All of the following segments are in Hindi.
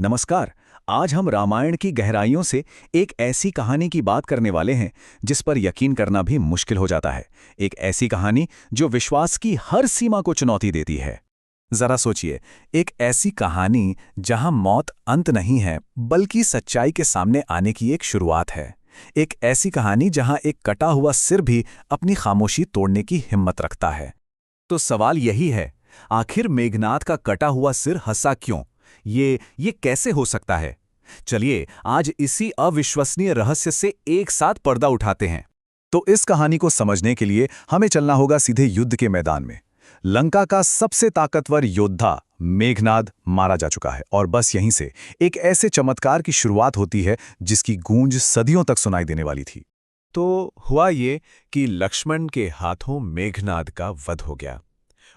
नमस्कार। आज हम रामायण की गहराइयों से एक ऐसी कहानी की बात करने वाले हैं जिस पर यकीन करना भी मुश्किल हो जाता है। एक ऐसी कहानी जो विश्वास की हर सीमा को चुनौती देती है। जरा सोचिए, एक ऐसी कहानी जहां मौत अंत नहीं है बल्कि सच्चाई के सामने आने की एक शुरुआत है। एक ऐसी कहानी जहां एक कटा हुआ सिर भी अपनी खामोशी तोड़ने की हिम्मत रखता है। तो सवाल यही है, आखिर मेघनाद का कटा हुआ सिर हंसा क्यों? ये कैसे हो सकता है? चलिए आज इसी अविश्वसनीय रहस्य से एक साथ पर्दा उठाते हैं। तो इस कहानी को समझने के लिए हमें चलना होगा सीधे युद्ध के मैदान में। लंका का सबसे ताकतवर योद्धा मेघनाद मारा जा चुका है और बस यहीं से एक ऐसे चमत्कार की शुरुआत होती है जिसकी गूंज सदियों तक सुनाई देने वाली थी। तो हुआ ये कि लक्ष्मण के हाथों मेघनाद का वध हो गया।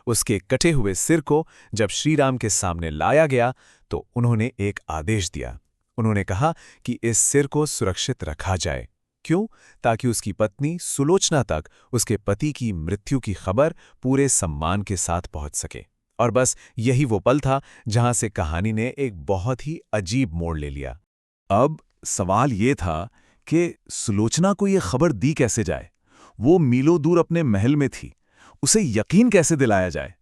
उसके कटे हुए सिर को जब श्री राम के सामने लाया गया तो उन्होंने एक आदेश दिया। उन्होंने कहा कि इस सिर को सुरक्षित रखा जाए। क्यों? ताकि उसकी पत्नी सुलोचना तक उसके पति की मृत्यु की खबर पूरे सम्मान के साथ पहुंच सके। और बस यही वो पल था जहां से कहानी ने एक बहुत ही अजीब मोड़ ले लिया। अब सवाल ये था कि सुलोचना को ये खबर दी कैसे जाए। वो मीलों दूर अपने महल में थी, उसे यकीन कैसे दिलाया जाए?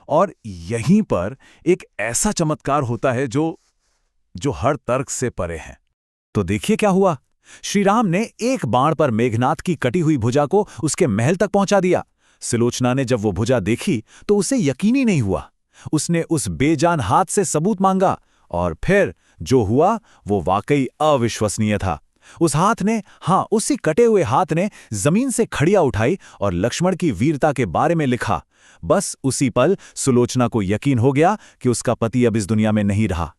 और यहीं पर एक ऐसा चमत्कार होता है जो हर तर्क से परे है। तो देखिए क्या हुआ। श्री राम ने एक बाण पर मेघनाद की कटी हुई भुजा को उसके महल तक पहुंचा दिया। सुलोचना ने जब वो भुजा देखी तो उसे यकीन ही नहीं हुआ। उसने उस बेजान हाथ से सबूत मांगा और फिर जो हुआ वो वाकई अविश्वसनीय था। उस हाथ ने, उसी कटे हुए हाथ ने जमीन से खड़िया उठाई और लक्ष्मण की वीरता के बारे में लिखा। बस उसी पल सुलोचना को यकीन हो गया कि उसका पति अब इस दुनिया में नहीं रहा।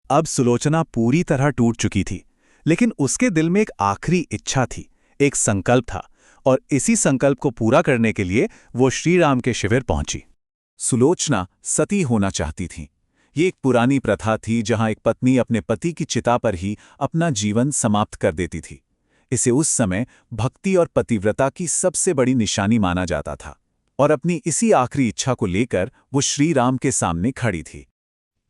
अब सुलोचना पूरी तरह टूट चुकी थी, लेकिन उसके दिल में एक आखिरी इच्छा थी, एक संकल्प था, और इसी संकल्प को पूरा करने के लिए वो श्री राम के शिविर पहुंची। सुलोचना सती होना चाहती थी। ये एक पुरानी प्रथा थी जहां एक पत्नी अपने पति की चिता पर ही अपना जीवन समाप्त कर देती थी। इसे उस समय भक्ति और पतिव्रता की सबसे बड़ी निशानी माना जाता था, और अपनी इसी आखिरी इच्छा को लेकर वो श्री राम के सामने खड़ी थी।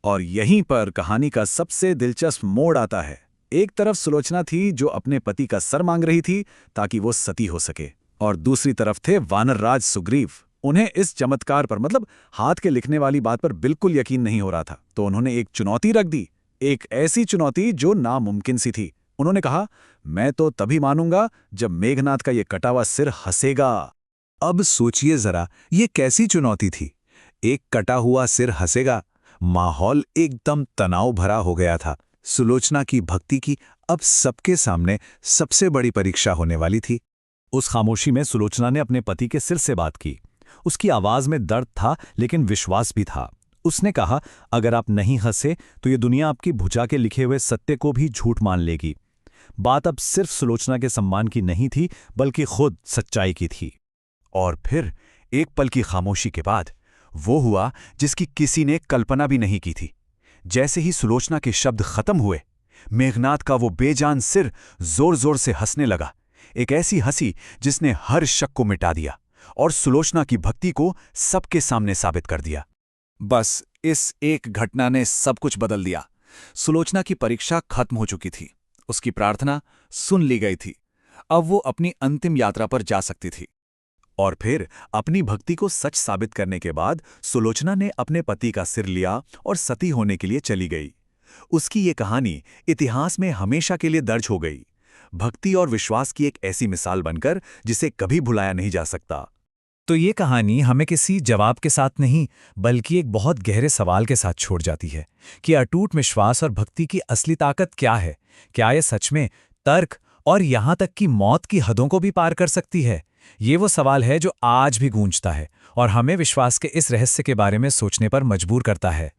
और यहीं पर कहानी का सबसे दिलचस्प मोड़ आता है। एक तरफ सुलोचना थी जो अपने पति का सर मांग रही थी ताकि वो सती हो सके, और दूसरी तरफ थे वानरराज सुग्रीव। उन्हें इस चमत्कार पर, मतलब हाथ के लिखने वाली बात पर बिल्कुल यकीन नहीं हो रहा था। तो उन्होंने एक चुनौती रख दी, एक ऐसी चुनौती जो नामुमकिन सी थी। उन्होंने कहा, मैं तो तभी मानूंगा जब मेघनाद का ये कटा हुआ सिर हंसेगा। अब सोचिए जरा, ये कैसी चुनौती थी? एक कटा हुआ सिर हंसेगा। माहौल एकदम तनाव भरा हो गया था। सुलोचना की भक्ति की अब सबके सामने सबसे बड़ी परीक्षा होने वाली थी। उस खामोशी में सुलोचना ने अपने पति के सिर से बात की। उसकी आवाज में दर्द था लेकिन विश्वास भी था। उसने कहा, अगर आप नहीं हंसे तो ये दुनिया आपकी भुजा के लिखे हुए सत्य को भी झूठ मान लेगी। बात अब सिर्फ सुलोचना के सम्मान की नहीं थी बल्कि खुद सच्चाई की थी। और फिर एक पल की खामोशी के बाद वो हुआ जिसकी किसी ने कल्पना भी नहीं की थी। जैसे ही सुलोचना के शब्द खत्म हुए, मेघनाद का वो बेजान सिर जोर जोर से हंसने लगा। एक ऐसी हंसी जिसने हर शक को मिटा दिया और सुलोचना की भक्ति को सबके सामने साबित कर दिया। बस इस एक घटना ने सब कुछ बदल दिया। सुलोचना की परीक्षा खत्म हो चुकी थी, उसकी प्रार्थना सुन ली गई थी। अब वो अपनी अंतिम यात्रा पर जा सकती थी। और फिर अपनी भक्ति को सच साबित करने के बाद सुलोचना ने अपने पति का सिर लिया और सती होने के लिए चली गई। उसकी ये कहानी इतिहास में हमेशा के लिए दर्ज हो गई, भक्ति और विश्वास की एक ऐसी मिसाल बनकर जिसे कभी भुलाया नहीं जा सकता। तो ये कहानी हमें किसी जवाब के साथ नहीं बल्कि एक बहुत गहरे सवाल के साथ छोड़ जाती है कि अटूट विश्वास और भक्ति की असली ताकत क्या है। क्या ये सच में तर्क और यहां तक कि मौत की हदों को भी पार कर सकती है? ये वो सवाल है जो आज भी गूंजता है और हमें विश्वास के इस रहस्य के बारे में सोचने पर मजबूर करता है।